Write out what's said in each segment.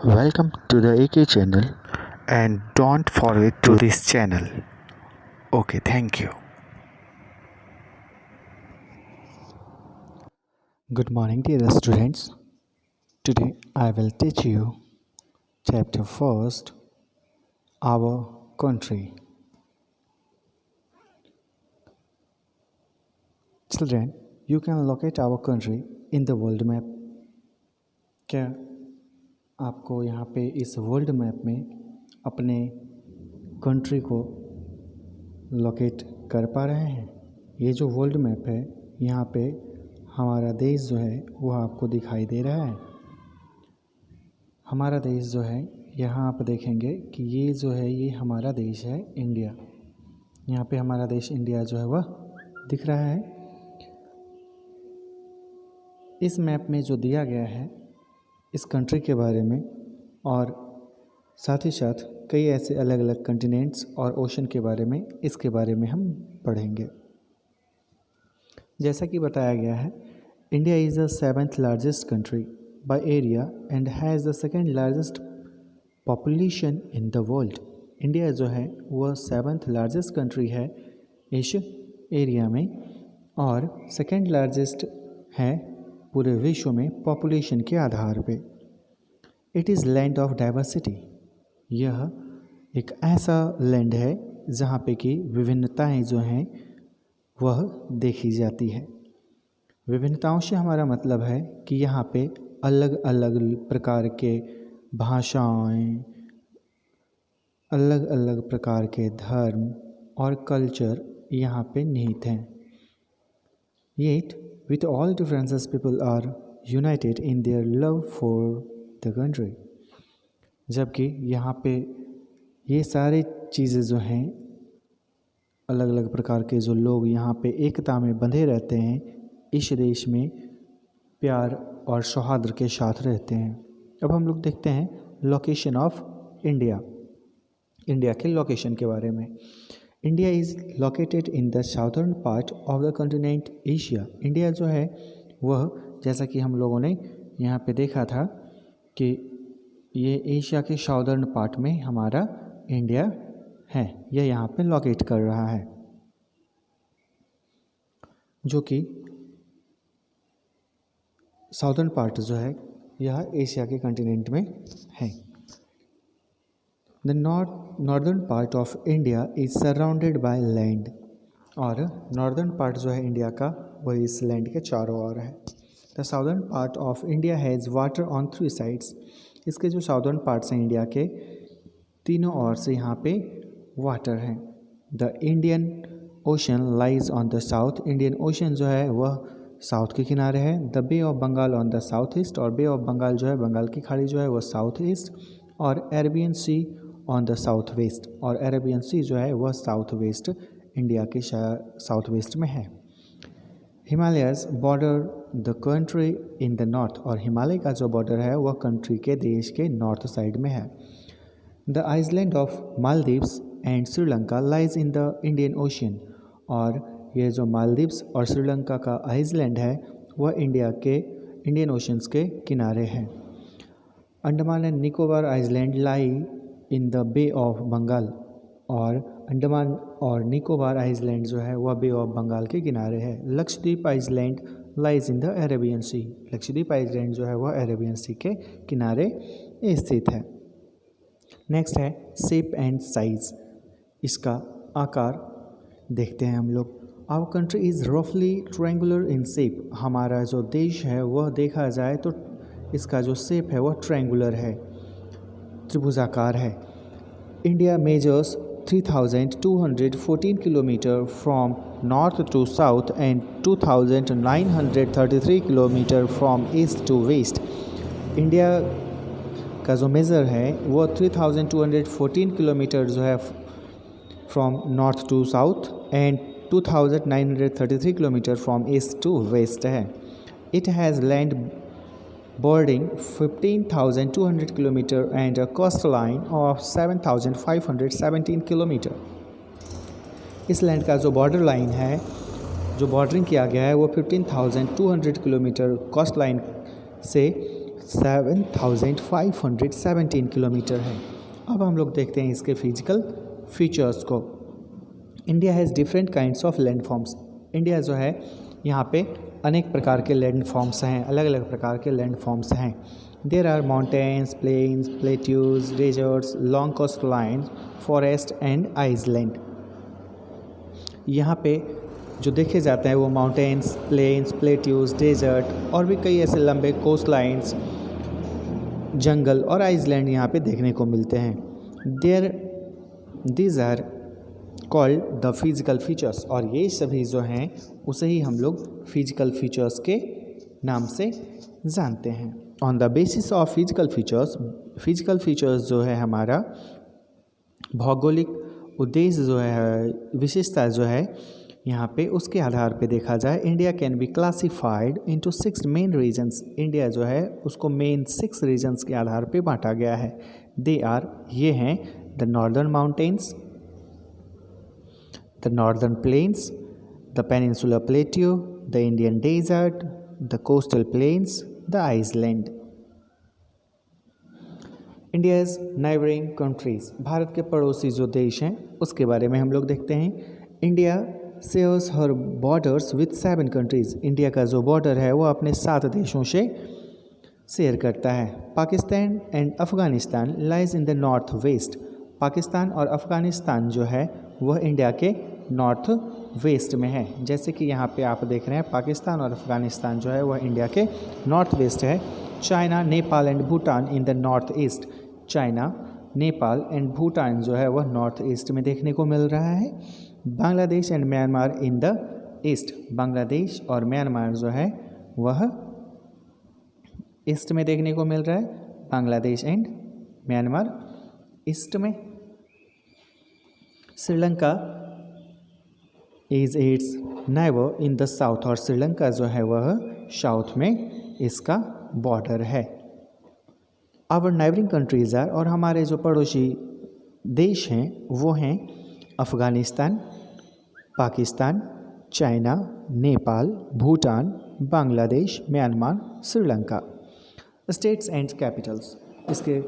Welcome to the AK channel and don't forget to this channel. Okay, thank you. Good morning, dear students. Today I will teach you chapter first, our country. Children, you can locate our country in the world map. क्या आपको यहाँ पे इस world map में अपने country को locate कर पा रहे हैं? ये जो वर्ल्ड मैप है, यहाँ पे हमारा देश जो है वो आपको दिखाई दे रहा है। हमारा देश जो है, यहाँ आप देखेंगे कि ये जो है ये हमारा देश है इंडिया। यहाँ पे हमारा देश इंडिया जो है वह दिख रहा है। इस मैप में जो दिया गया है इस कंट्री के बारे में और साथ ही साथ कई ऐसे अलग अलग कंटिनेंट्स और ओशन के बारे में इसके बारे में हम पढ़ेंगे। जैसा कि बताया गया है, India is the 7th largest country by area and has the 2nd largest population in the world. India जो है वह 7th लार्जेस्ट कंट्री है इस एरिया में और 2nd लार्जेस्ट है पूरे विश्व में पॉपुलेशन के आधार पे। It is land of diversity. यह एक ऐसा लैंड है जहाँ पे कि विभिन्नताएं जो हैं वह देखी जाती है। विभिन्नताओं से हमारा मतलब है कि यहाँ पे अलग अलग प्रकार के भाषाएं, अलग अलग प्रकार के धर्म और कल्चर यहाँ पे निहित हैं। Yet, with all differences, people are united in their love for the country. जबकि यहाँ पे ये सारे चीज़ें जो हैं, अलग अलग प्रकार के जो लोग यहाँ पे एकता में बंधे रहते हैं, इस देश में प्यार और सौहार्द के साथ रहते हैं। अब हम लोग देखते हैं लोकेशन ऑफ इंडिया, इंडिया के लोकेशन के बारे में। India is located in the southern part of the continent Asia. India जो है वह, जैसा कि हम लोगों ने यहाँ पे देखा था कि ये एशिया के साउदर्न पार्ट में हमारा इंडिया है, यह यहाँ पे लोकेट कर रहा है, जो कि साउदर्न पार्ट जो है यह एशिया के कॉन्टिनेंट में है। The northern part of India is surrounded by land. और नॉर्दर्न पार्ट जो है इंडिया का वह इस लैंड के चारों ओर है। The southern part of India has water on 3 sides. इसके जो साउदर्न पार्ट्स हैं इंडिया के, तीनों ओर से यहाँ पे वाटर हैं। The Indian Ocean lies on the south. Indian Ocean जो है वह साउथ के किनारे है। The Bay of Bengal on the south east. और बे ऑफ बंगाल जो है, बंगाल की खाड़ी जो है वह साउथ ईस्ट। और Arabian Sea on the south west. और अरेबियन सी जो है वह साउथ वेस्ट इंडिया के साउथ वेस्ट में है। Himalayas border the country in the north. और हिमालय का जो बॉर्डर है वह कंट्री के देश के नॉर्थ साइड में है। The island of Maldives and Sri Lanka lies in the Indian Ocean. और ये जो मालदीव्स और श्रीलंका का आइसलैंड है वह इंडियन ओशंस के किनारे है। Andaman and Nicobar island lie in the Bay of Bengal. और अंडमान और निकोबार आइसलैंड जो है वह बे ऑफ बंगाल के किनारे है। Lakshadweep island lies in the Arabian Sea. Lakshadweep island जो है वह अरेबियन सी के किनारे स्थित है। नेक्स्ट है शेप एंड साइज। इसका आकार देखते हैं हम लोग। आवर कंट्री इज़ रफली ट्रायंगुलर इन शेप। हमारा जो देश है वह देखा जाए तो इसका जो शेप है वह ट्रायंगुलर है, त्रिभुजाकार है। India measures 3,214 kilometre from north to south and 2,933 kilometre from east to west. India का जो मेज़र है वो 3,214 किलोमीटर जो है from north to south and 2,933 kilometre from east to west है। It has land boarding 15,200 km and a coastline of 7,517 km। इस land का जो बॉर्डर लाइन है, जो बॉर्डरिंग किया गया है वो 15,200 किलोमीटर कोस्ट लाइन से 7,517 किलोमीटर है। अब हम लोग देखते हैं इसके फिजिकल फीचर्स को। India has different kinds of land forms. India जो है यहाँ पे अनेक प्रकार के लैंड फॉर्म्स हैं, अलग अलग प्रकार के लैंड फॉर्म्स हैं। There are mountains, plains, plateaus, deserts, long coast lines, forest and island. यहाँ पे जो देखे जाते हैं वो माउंटेन्स, प्लेन्स, प्लेट्यूज, डेजर्ट और भी कई ऐसे लंबे कोस्ट लाइन्स, जंगल और आइसलैंड यहाँ पे देखने को मिलते हैं। These are called the physical features, और ये सभी जो हैं उसे ही हम लोग फिजिकल फीचर्स के नाम से जानते हैं। On the basis of physical features जो है हमारा भौगोलिक उद्देश्य जो है, विशेषता जो है यहाँ पे, उसके आधार पे देखा जाए India can be classified into 6 main regions. India जो है उसको मेन 6 रीजन्स के आधार पे बांटा गया है। दे आर, ये हैं the northern mountains, the northern plains, the peninsular plateau, the Indian desert, the coastal plains, the island. India's neighbouring countries, Bharat के पड़ोसी जो देश हैं उसके बारे में हम लोग देखते हैं। India shares her borders with 7 countries. India का जो बॉर्डर है वो अपने 7 देशों से शेयर करता है। Pakistan and Afghanistan lies in the north west. Pakistan और अफ़गानिस्तान जो है वह इंडिया के नॉर्थ वेस्ट में है। जैसे कि यहाँ पे आप देख रहे हैं पाकिस्तान और अफ़गानिस्तान जो है वह इंडिया के नॉर्थ वेस्ट है। China, Nepal and Bhutan in the north east. China, Nepal and Bhutan जो है वह नॉर्थ ईस्ट में देखने को मिल रहा है। Bangladesh and Myanmar in the east. Bangladesh और म्यांमार जो है वह ईस्ट में देखने को मिल रहा है। बांग्लादेश एंड म्यांमार ईस्ट में। Sri Lanka is it's neighbour in the south, और श्रीलंका जो है वह साउथ में इसका बॉर्डर है। आवर नाइबरिंग कंट्रीज़ आर, और हमारे जो पड़ोसी देश हैं वो हैं Afghanistan, Pakistan, China, Nepal, Bhutan, Bangladesh, Myanmar, Sri Lanka. States and Capitals, इसके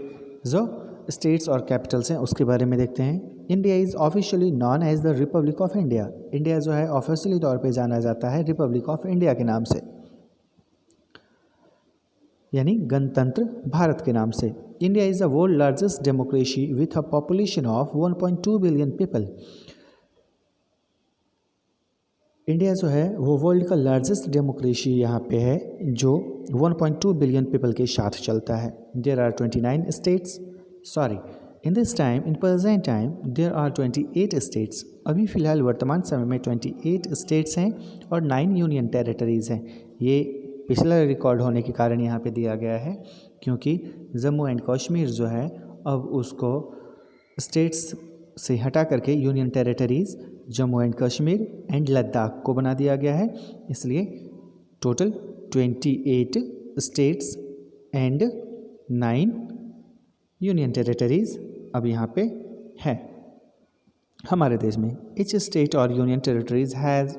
जो स्टेट्स और कैपिटल्स हैं उसके बारे में देखते हैं। India is officially known as the Republic of India. India जो है ऑफिशियली तौर पे जाना जाता है रिपब्लिक ऑफ इंडिया के नाम से, यानी गणतंत्र भारत के नाम से। India is the world largest democracy with a population of 1.2 billion people. India जो है वो वर्ल्ड का लार्जेस्ट डेमोक्रेसी यहाँ पे है जो 1.2 बिलियन पीपल के साथ चलता है। There are 29 states, in this time, in present time there are 28 states. अभी फ़िलहाल वर्तमान समय में 28 स्टेट्स हैं और 9 यूनियन टेरिटरीज़ हैं। ये पिछला रिकॉर्ड होने के कारण यहाँ पे दिया गया है, क्योंकि जम्मू एंड कश्मीर जो है अब उसको स्टेट्स से हटा करके union territories Jammu and Kashmir and Ladakh को बना दिया गया है। इसलिए total 28 states and 9 union territories अब यहाँ पे है हमारे देश में। ईच स्टेट और union territories has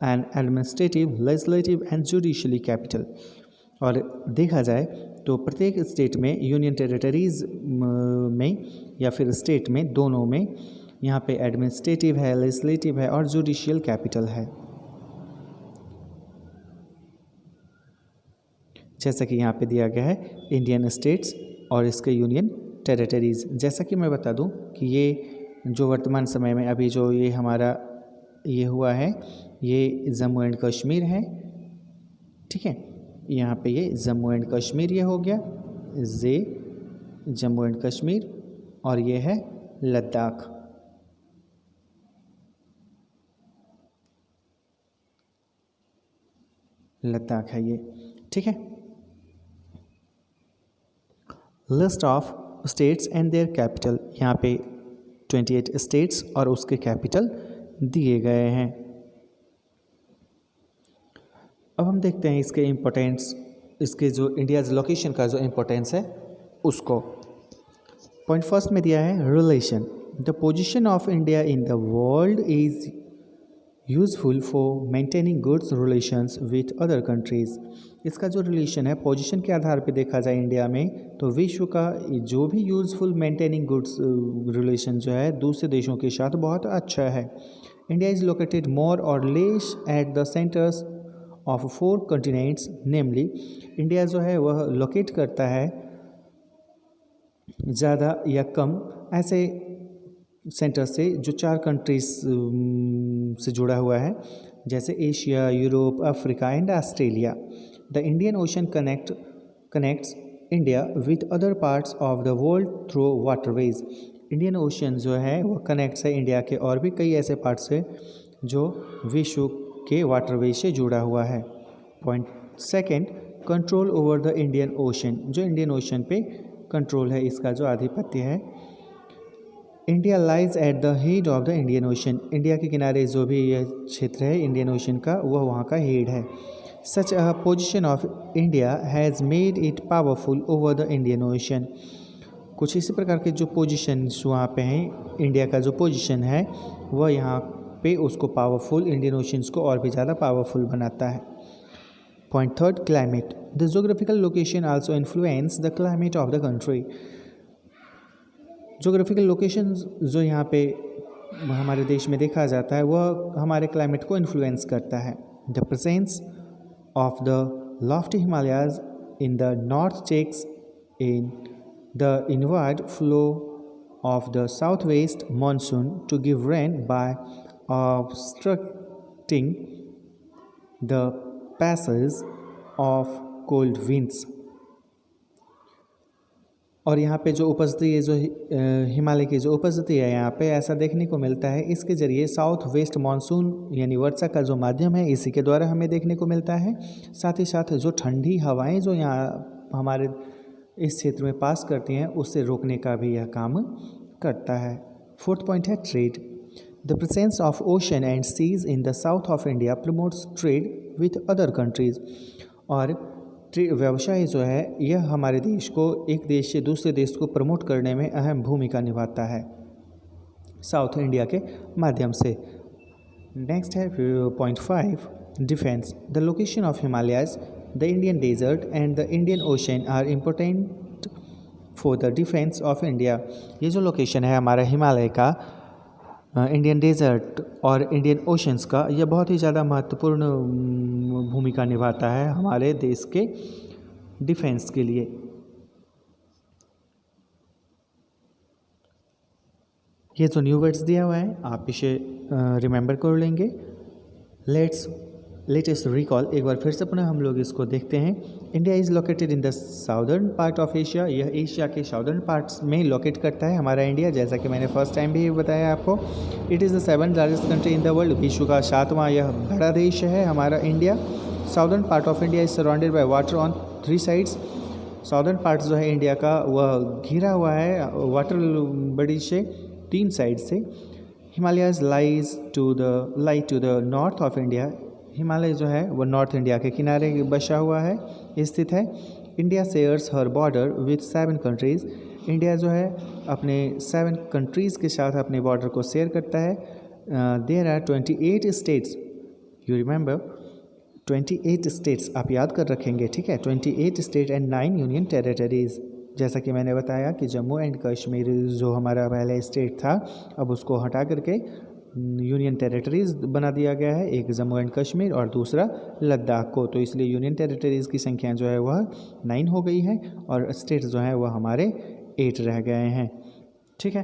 an administrative, legislative and judicially capital. और देखा जाए तो प्रत्येक स्टेट में, यूनियन टेरिटरीज़ में या फिर स्टेट में, दोनों में यहाँ पे एडमिनिस्ट्रेटिव है, लेजिस्लेटिव है और जुडिशियल कैपिटल है। जैसा कि यहाँ पे दिया गया है इंडियन स्टेट्स और इसके यूनियन टेरिटरीज़। जैसा कि मैं बता दूं कि ये जो वर्तमान समय में अभी जो ये हमारा ये हुआ है, ये जम्मू एंड कश्मीर है, ठीक है। यहाँ पे ये जम्मू एंड कश्मीर ये हो गया, ये जम्मू एंड कश्मीर, और ये है लद्दाख। लद्दाख है ये, ठीक है। List of states and their capital, यहाँ पे 28 स्टेट्स और उसके कैपिटल दिए गए हैं। अब हम देखते हैं इसके इम्पोर्टेंस, इसके जो इंडियाज़ लोकेशन का जो इम्पोर्टेंस है उसको। पॉइंट फर्स्ट में दिया है relation. The position of India in the world is useful for maintaining goods relations with other countries. इसका जो रिलेशन है पोजीशन के आधार पे देखा जाए इंडिया में, तो विश्व का जो भी यूज़फुल मेंटेनिंग गुड्स रिलेशन जो है दूसरे देशों के साथ बहुत अच्छा है। इंडिया इज़ लोकेटेड मोर और less at the centres of 4 continents, namely India जो है वह लोकेट करता है ज़्यादा या कम ऐसे सेंटर से जो 4 कंट्रीज से जुड़ा हुआ है, जैसे Asia, Europe, Africa and Australia. The Indian ocean connects India with other parts of the world through waterways. Indian Ocean जो है वो कनेक्ट्स है इंडिया के और भी कई ऐसे पार्ट्स से जो विश्व के वाटरवेज से जुड़ा हुआ है। Point second, control over the Indian Ocean. जो इंडियन ओशन पे कंट्रोल है, इसका जो आधिपत्य है। India lies at the head of the Indian ocean. India के किनारे जो भी यह क्षेत्र है इंडियन ओशन का, वह वहाँ का हेड है। Such a position of India has made it powerful over the Indian Ocean. कुछ इसी प्रकार के जो पोजिशन वहाँ पे हैं, इंडिया का जो पोजिशन है वह यहाँ पे उसको पावरफुल, इंडियन ओशंस को और भी ज़्यादा पावरफुल बनाता है। Point third, climate. The geographical location also influence the climate of the country. Geographical location जो यहाँ पे हमारे देश में देखा जाता है वह हमारे क्लाइमेट को इन्फ्लुएंस करता है। The presence of the lofty Himalayas in the north checks in the inward flow of the south west monsoon to give rain by obstructing the passage of cold winds। और यहाँ पे जो उपस्थिति है, जो हिमालय की जो उपस्थिति है यहाँ पे ऐसा देखने को मिलता है, इसके ज़रिए साउथ वेस्ट मानसून यानी वर्षा का जो माध्यम है इसी के द्वारा हमें देखने को मिलता है। साथ ही साथ जो ठंडी हवाएं जो यहाँ हमारे इस क्षेत्र में पास करती हैं उससे रोकने का भी यह काम करता है। फोर्थ पॉइंट है trade. The presence of ocean and seas in the south of India promotes trade with other countries. और व्यवसाय जो है यह हमारे देश को एक देश से दूसरे देश को प्रमोट करने में अहम भूमिका निभाता है साउथ इंडिया के माध्यम से। नेक्स्ट है point 5, defence. The location of Himalayas, the Indian desert and the Indian Ocean are important for the defence of India. ये जो लोकेशन है हमारा हिमालय का, इंडियन डेजर्ट और इंडियन ओशंस का, यह बहुत ही ज़्यादा महत्वपूर्ण भूमिका निभाता है हमारे देश के डिफेंस के लिए। ये जो न्यू वर्ड्स दिया हुआ है आप इसे रिमेंबर कर लेंगे। लेटेस्ट रिकॉल, एक बार फिर से पुनः हम लोग इसको देखते हैं। India is located in the southern part of Asia. यह एशिया के साउदर्न पार्ट्स में लोकेट करता है हमारा इंडिया, जैसा कि मैंने फर्स्ट टाइम भी बताया आपको। It is the 7th largest country in the world. विश्व का 7वां यह बड़ा देश है हमारा India. Southern part of India is surrounded by water on 3 sides. Southern part जो है इंडिया का वह घिरा हुआ है वाटर बॉडी से 3 साइड से। Himalayas lie to the north of India. Himalaya जो है वह नॉर्थ इंडिया के किनारे बसा हुआ है, स्थित है। India shares her border with 7 countries. India जो है अपने 7 कंट्रीज़ के साथ अपने बॉर्डर को शेयर करता है। There are 28 states, you remember 28 states आप याद कर रखेंगे, ठीक है। 28 स्टेट एंड 9 यूनियन टेरिटरीज़। जैसा कि मैंने बताया कि जम्मू एंड कश्मीर जो हमारा पहले स्टेट था अब उसको हटा करके यूनियन टेरिटरीज़ बना दिया गया है, एक जम्मू एंड कश्मीर और दूसरा लद्दाख को। तो इसलिए यूनियन टेरिटरीज़ की संख्या जो है वह 9 हो गई है और स्टेट्स जो है वह हमारे 8 रह गए हैं, ठीक है।